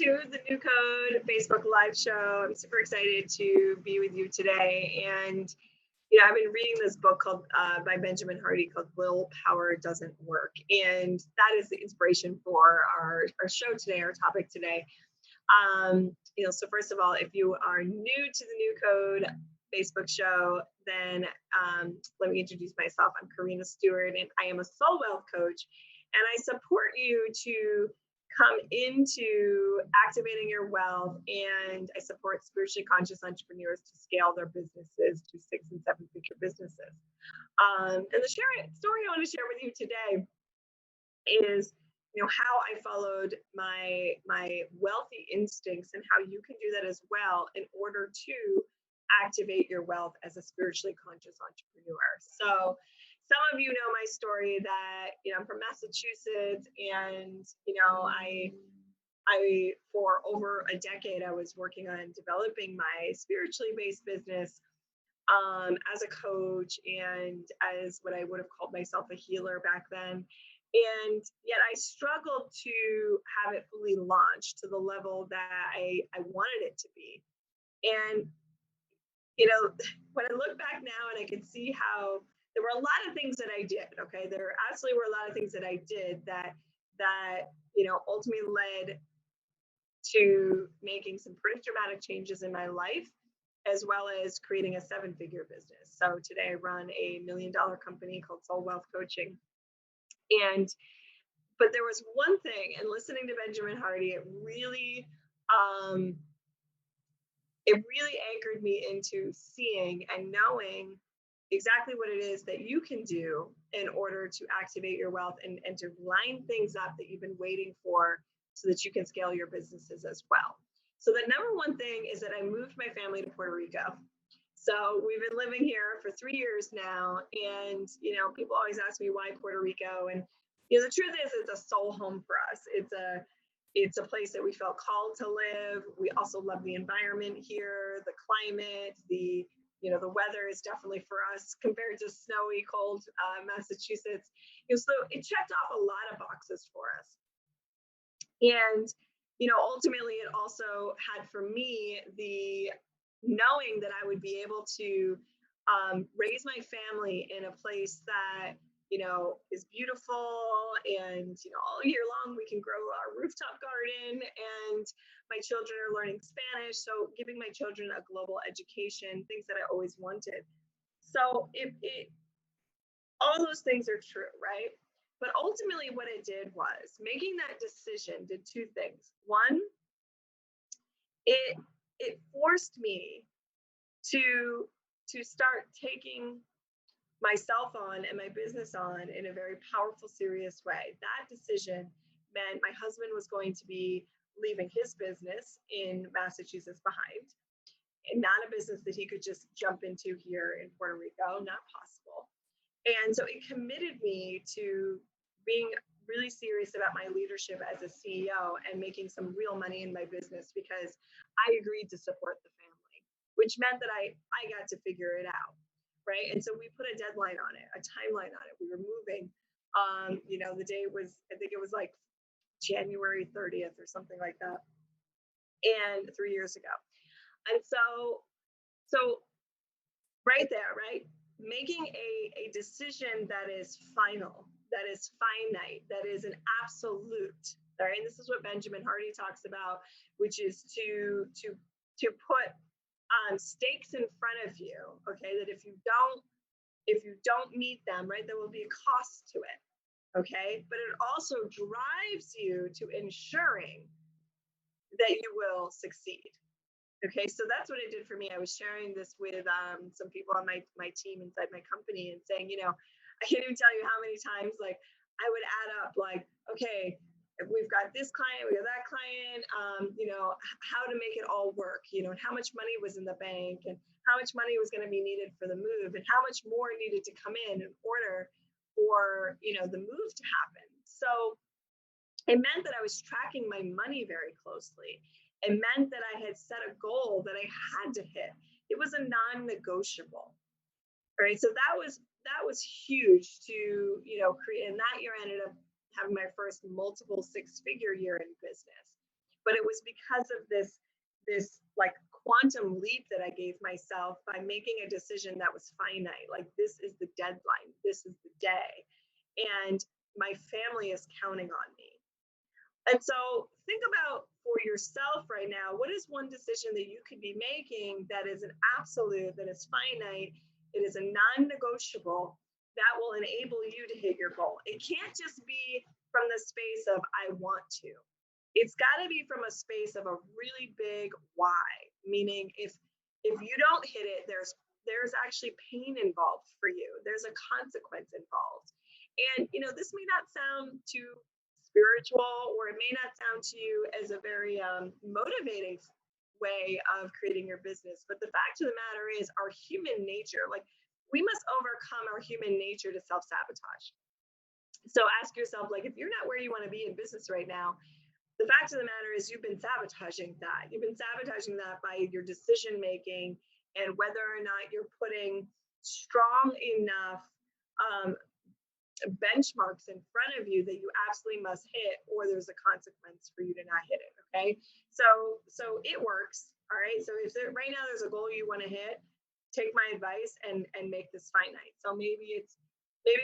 to the New Code Facebook Live show. I'm super excited to be with you today. And, I've been reading this book called by Benjamin Hardy called Willpower Doesn't Work. And that is the inspiration for our show today, our topic today. So first of all, if you are new to the New Code Facebook show, then let me introduce myself. I'm Karina Stewart, and I am a soul wealth coach. And I support you to come into activating your wealth, and I support spiritually conscious entrepreneurs to scale their businesses to 6- and 7-figure businesses. And the story I want to share with you today is, how I followed my wealthy instincts and how you can do that as well in order to activate your wealth as a spiritually conscious entrepreneur. So some of you know my story that, I'm from Massachusetts, and, I for over a decade, I was working on developing my spiritually based business as a coach and as what I would have called myself a healer back then. And yet I struggled to have it fully launched to the level that I wanted it to be. And, when I look back now and I can see how there were a lot of things that I did, okay? There absolutely were a lot of things that I did that ultimately led to making some pretty dramatic changes in my life, as well as creating a 7-figure business. So today I run a $1 million company called Soul Wealth Coaching. But there was one thing, and listening to Benjamin Hardy, it really anchored me into seeing and knowing exactly what it is that you can do in order to activate your wealth and to line things up that you've been waiting for so that you can scale your businesses as well. So the number one thing is that I moved my family to Puerto Rico. So we've been living here for 3 years now. And, people always ask me why Puerto Rico. And, the truth is it's a soul home for us. It's a place that we felt called to live. We also love the environment here, the climate, the weather is definitely for us compared to snowy, cold Massachusetts. So it checked off a lot of boxes for us. And, ultimately it also had for me the knowing that I would be able to raise my family in a place that, is beautiful, and, all year long we can grow our rooftop garden, and my children are learning Spanish. So giving my children a global education, things that I always wanted. So all those things are true, right? But ultimately what it did was making that decision did two things. One, it forced me to start taking myself on and my business on in a very powerful, serious way. That decision meant my husband was going to be leaving his business in Massachusetts behind, and not a business that he could just jump into here in Puerto Rico, not possible. And so it committed me to being really serious about my leadership as a CEO and making some real money in my business, because I agreed to support the family, which meant that I got to figure it out. Right. And so we put a deadline on it, a timeline on it. We were moving. The day was, I think it was like January 30th or something like that. And 3 years ago. And so right there, right? Making a decision that is final, that is finite, that is an absolute. All right. And this is what Benjamin Hardy talks about, which is to put stakes in front of you, okay, that if you don't meet them, right, there will be a cost to it, okay, but it also drives you to ensuring that you will succeed. Okay, so that's what it did for me. I was sharing this with some people on my team inside my company and saying, I can't even tell you how many times, like, I would add up, like, okay, we've got this client, we got that client, how to make it all work, and how much money was in the bank, and how much money was going to be needed for the move, and how much more needed to come in order for, the move to happen. So it meant that I was tracking my money very closely. It meant that I had set a goal that I had to hit. It was a non-negotiable. Right. So that was huge to, create. And that year I ended up having my first multiple 6-figure year in business. but it was because of this like quantum leap that I gave myself by making a decision that was finite. Like, this is the deadline, this is the day, and my family is counting on me. And so think about for yourself right now, what is one decision that you could be making that is an absolute, that is finite, it is a non-negotiable, that will enable you to hit your goal. It can't just be from the space of I want to. It's got to be from a space of a really big why, meaning if you don't hit it, there's actually pain involved for you. There's a consequence involved. And this may not sound too spiritual, or it may not sound to you as a very motivating way of creating your business. But the fact of the matter is, our human nature, like, we must overcome our human nature to self-sabotage. So ask yourself, like, if you're not where you want to be in business right now, the fact of the matter is you've been sabotaging that. You've been sabotaging that by your decision making and whether or not you're putting strong enough benchmarks in front of you that you absolutely must hit, or there's a consequence for you to not hit it. Okay, so it works. All right, so if right now there's a goal you want to hit, take my advice and make this finite. So maybe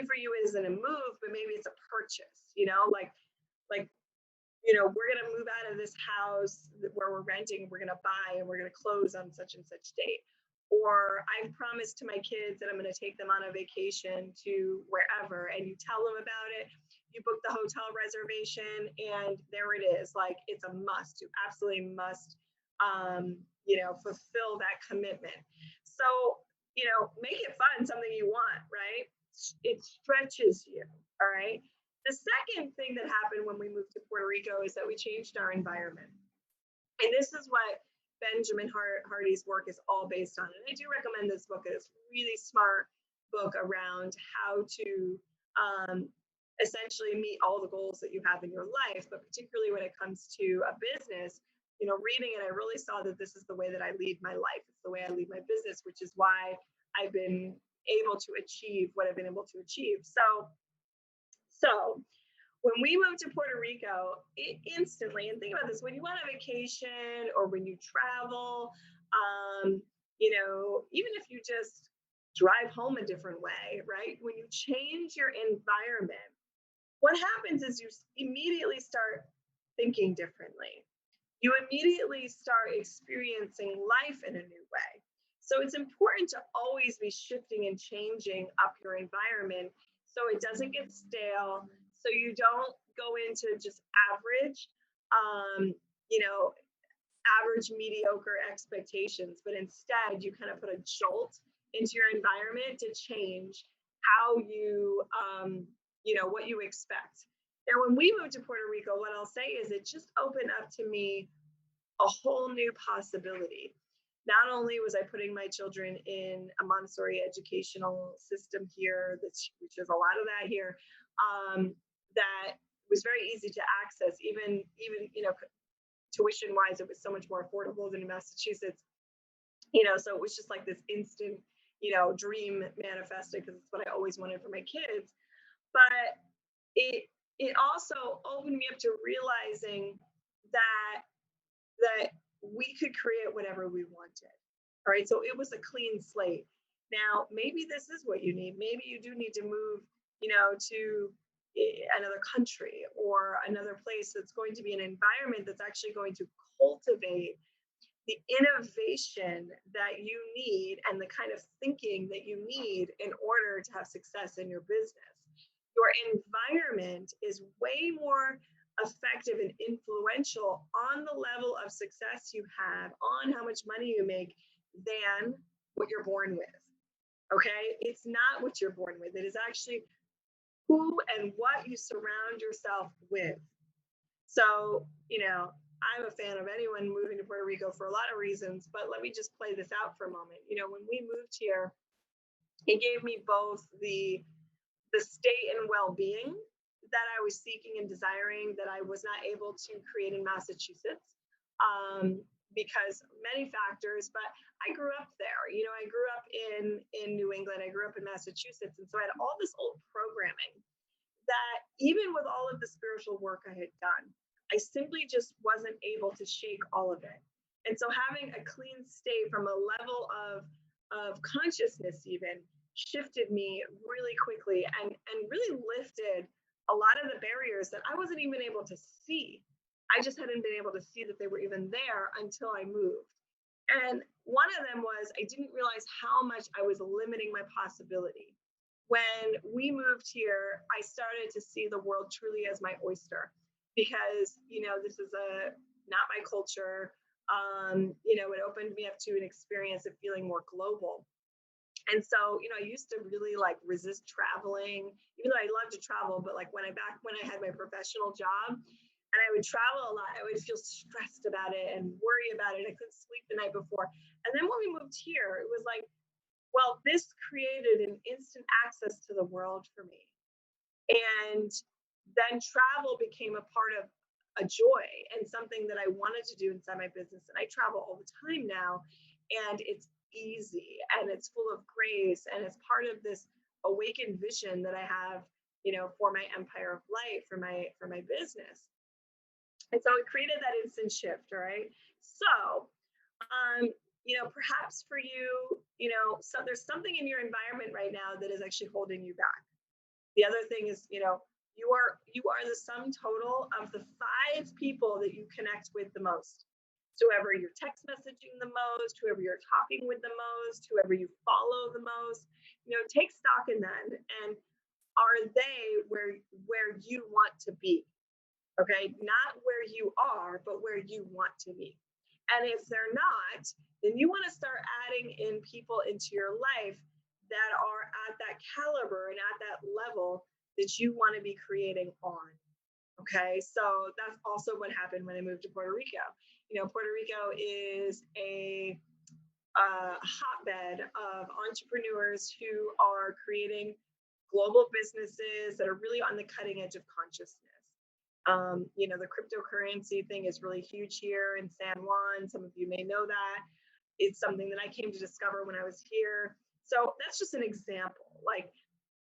for you it isn't a move, but maybe it's a purchase. Like we're going to move out of this house where we're renting, we're going to buy, and we're going to close on such and such date. Or I've promised to my kids that I'm going to take them on a vacation to wherever, and you tell them about it. You book the hotel reservation, and there it is. Like, it's a must. You absolutely must, fulfill that commitment. So, make it fun, something you want, right? It stretches you. All right. The second thing that happened when we moved to Puerto Rico is that we changed our environment. And this is what Benjamin Hardy's work is all based on. And I do recommend this book. It's a really smart book around how to essentially meet all the goals that you have in your life, but particularly when it comes to a business. Reading it, I really saw that this is the way that I lead my life. It's the way I lead my business, which is why I've been able to achieve what I've been able to achieve. So when we moved to Puerto Rico, it instantly, and think about this, when you want a vacation or when you travel, even if you just drive home a different way, right? When you change your environment, what happens is you immediately start thinking differently. You immediately start experiencing life in a new way. So it's important to always be shifting and changing up your environment so it doesn't get stale, so you don't go into just average, average mediocre expectations, but instead you kind of put a jolt into your environment to change how you, what you expect. Now, when we moved to Puerto Rico, what I'll say is it just opened up to me a whole new possibility. Not only was I putting my children in a Montessori educational system here, which is a lot of that here, that was very easy to access, even tuition wise, it was so much more affordable than in Massachusetts. So it was just like this instant, dream manifested, because it's what I always wanted for my kids. But it also opened me up to realizing that we could create whatever we wanted. All right. So it was a clean slate. Now, maybe this is what you need. Maybe you do need to move, to another country or another place that's going to be an environment that's actually going to cultivate the innovation that you need and the kind of thinking that you need in order to have success in your business. Your environment is way more effective and influential on the level of success you have, on how much money you make, than what you're born with. Okay? It's not what you're born with. It is actually who and what you surround yourself with. So, I'm a fan of anyone moving to Puerto Rico for a lot of reasons, but let me just play this out for a moment. When we moved here, it gave me both the state and well-being that I was seeking and desiring that I was not able to create in Massachusetts, because many factors, but I grew up there. I grew up in New England, I grew up in Massachusetts, and so I had all this old programming that, even with all of the spiritual work I had done, I simply just wasn't able to shake all of it. And so having a clean state from a level of consciousness even shifted me really quickly and really lifted a lot of the barriers that I wasn't even able to see. I just hadn't been able to see that they were even there until I moved. And one of them was I didn't realize how much I was limiting my possibility. When we moved here, I started to see the world truly as my oyster because, this is not my culture. It opened me up to an experience of feeling more global. And so, I used to really like resist traveling, even though I love to travel, but like when I had my professional job and I would travel a lot, I would feel stressed about it and worry about it. I couldn't sleep the night before. And then when we moved here, it was like, well, this created an instant access to the world for me. And then travel became a part of a joy and something that I wanted to do inside my business. And I travel all the time now, and it's easy and it's full of grace and it's part of this awakened vision that I have, for my empire of light, for my business. And so it created that instant shift, right? So, perhaps for you, so there's something in your environment right now that is actually holding you back. The other thing is, you are the sum total of the 5 people that you connect with the most. So whoever you're text messaging the most, whoever you're talking with the most, whoever you follow the most, take stock in them and are they where you want to be? Okay, not where you are, but where you want to be. And if they're not, then you want to start adding in people into your life that are at that caliber and at that level that you want to be creating on. Okay, so that's also what happened when I moved to Puerto Rico. Puerto Rico is a hotbed of entrepreneurs who are creating global businesses that are really on the cutting edge of consciousness. The cryptocurrency thing is really huge here in San Juan. Some of you may know that. It's something that I came to discover when I was here. So that's just an example. Like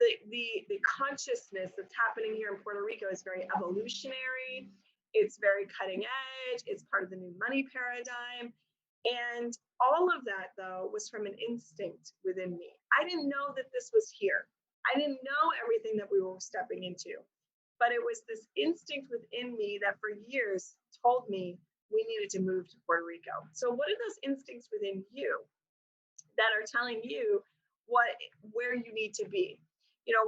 the consciousness that's happening here in Puerto Rico is very evolutionary. It's very cutting edge. It's part of the new money paradigm. And all of that, though, was from an instinct within me. I didn't know that this was here. I didn't know everything that we were stepping into. But it was this instinct within me that for years told me we needed to move to Puerto Rico. So what are those instincts within you that are telling you where you need to be?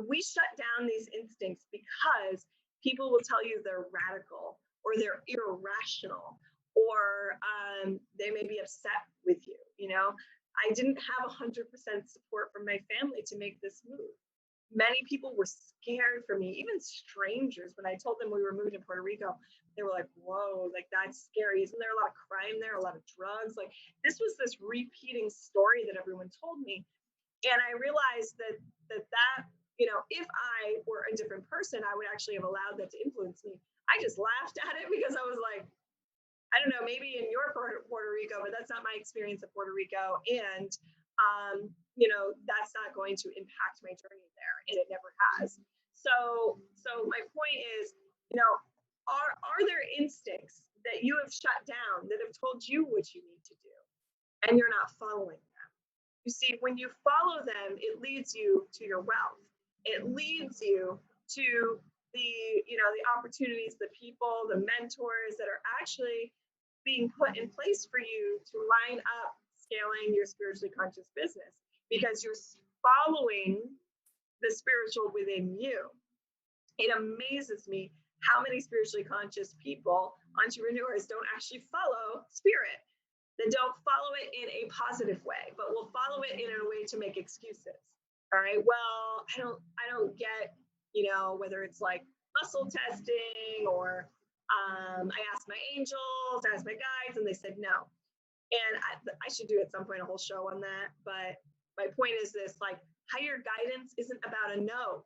We shut down these instincts because people will tell you they're radical or they're irrational or they may be upset with you. I didn't have 100% support from my family to make this move. Many people were scared for me, even strangers. When I told them we were moving to Puerto Rico, they were like, whoa, like that's scary. Isn't there a lot of crime there, a lot of drugs? Like this was this repeating story that everyone told me. And I realized that if I were a different person, I would actually have allowed that to influence me. I just laughed at it because I was like, I don't know, maybe in your Puerto Rico, but that's not my experience of Puerto Rico. And, that's not going to impact my journey there. And it never has. So my point is, are there instincts that you have shut down that have told you what you need to do and you're not following them? You see, when you follow them, it leads you to your wealth. It leads you to the opportunities, the people, the mentors that are actually being put in place for you to line up scaling your spiritually conscious business because you're following the spiritual within you. It amazes me how many spiritually conscious people, entrepreneurs, don't actually follow spirit. They don't follow it in a positive way, but will follow it in a way to make excuses. All right. Well, I don't get, whether it's like muscle testing or I asked my angels, I asked my guides, and they said no. And I should do at some point a whole show on that. But my point is this, like higher guidance isn't about a no.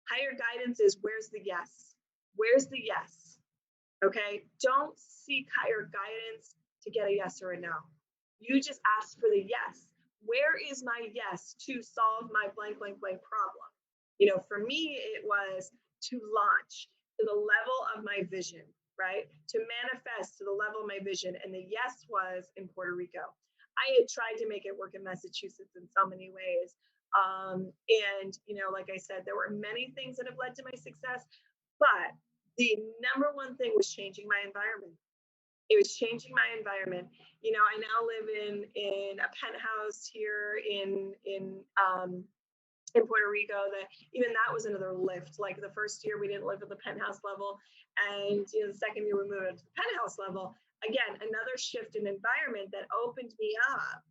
Higher guidance is where's the yes? Where's the yes? Okay. Don't seek higher guidance to get a yes or a no. You just ask for the yes. Where is my yes to solve my blank, blank, blank problem? For me, it was to launch to the level of my vision. right? To manifest to the level of my vision. And the yes was in Puerto Rico. I had tried to make it work in Massachusetts in so many ways. And, like I said, there were many things that have led to my success, but the number one thing was changing my environment. It was changing my environment. I now live in a penthouse here in Puerto Rico. That even that was another lift. Like the first year we didn't live at the penthouse level, and the second year we moved up to the penthouse level. Again, another shift in environment that opened me up.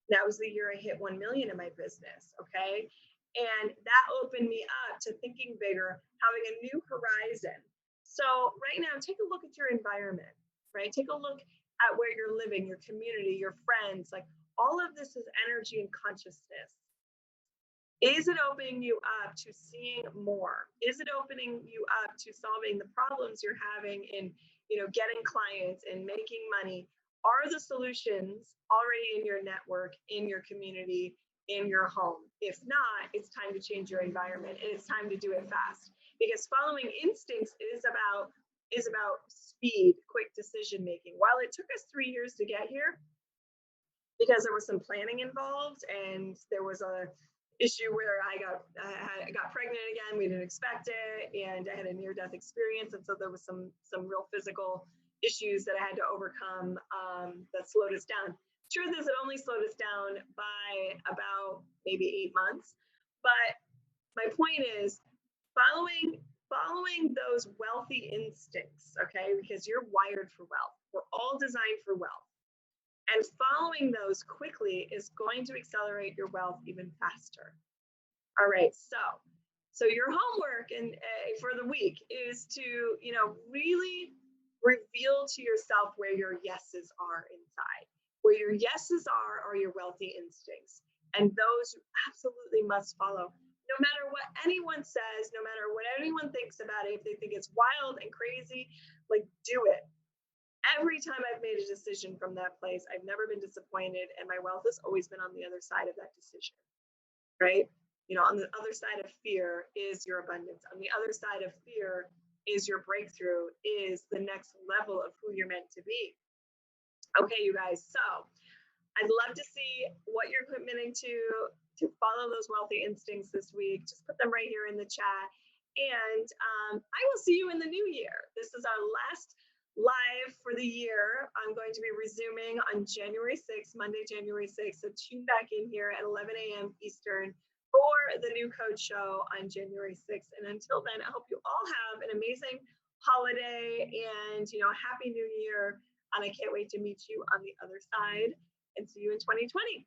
That was the year I hit 1 million in my business. Okay. And that opened me up to thinking bigger, having a new horizon. So, right now, take a look at your environment, right? Take a look at where you're living, your community, your friends. Like all of this is energy and consciousness. Is it opening you up to seeing more? Is it opening you up to solving the problems you're having in, getting clients and making money? Are the solutions already in your network, in your community, in your home? If not, it's time to change your environment and it's time to do it fast. Because following instincts is about speed, quick decision making. While it took us 3 years to get here, because there was some planning involved and there was a issue where I got pregnant again. We didn't expect it, and I had a near death experience, and so there was some real physical issues that I had to overcome that slowed us down. Truth is, it only slowed us down by about maybe 8 months. But my point is, following those wealthy instincts, okay? Because you're wired for wealth. We're all designed for wealth. And following those quickly is going to accelerate your wealth even faster. All right, so your homework and for the week is to really reveal to yourself where your yeses are inside. Where your yeses are your wealthy instincts, and those you absolutely must follow. No matter what anyone says, no matter what anyone thinks about it, if they think it's wild and crazy, like do it. Every time I've made a decision from that place, I've never been disappointed, and my wealth has always been on the other side of that decision, right? On the other side of fear is your abundance. On the other side of fear is your breakthrough, is the next level of who you're meant to be. Okay, you guys. So I'd love to see what you're committing to follow those wealthy instincts this week. Just put them right here in the chat. And I will see you in the new year. This is our last live for the year. I'm going to be resuming on January 6th, Monday, January 6th. So tune back in here at 11 a.m. Eastern for the new coach show on January 6th. And until then, I hope you all have an amazing holiday and, happy new year. And I can't wait to meet you on the other side and see you in 2020.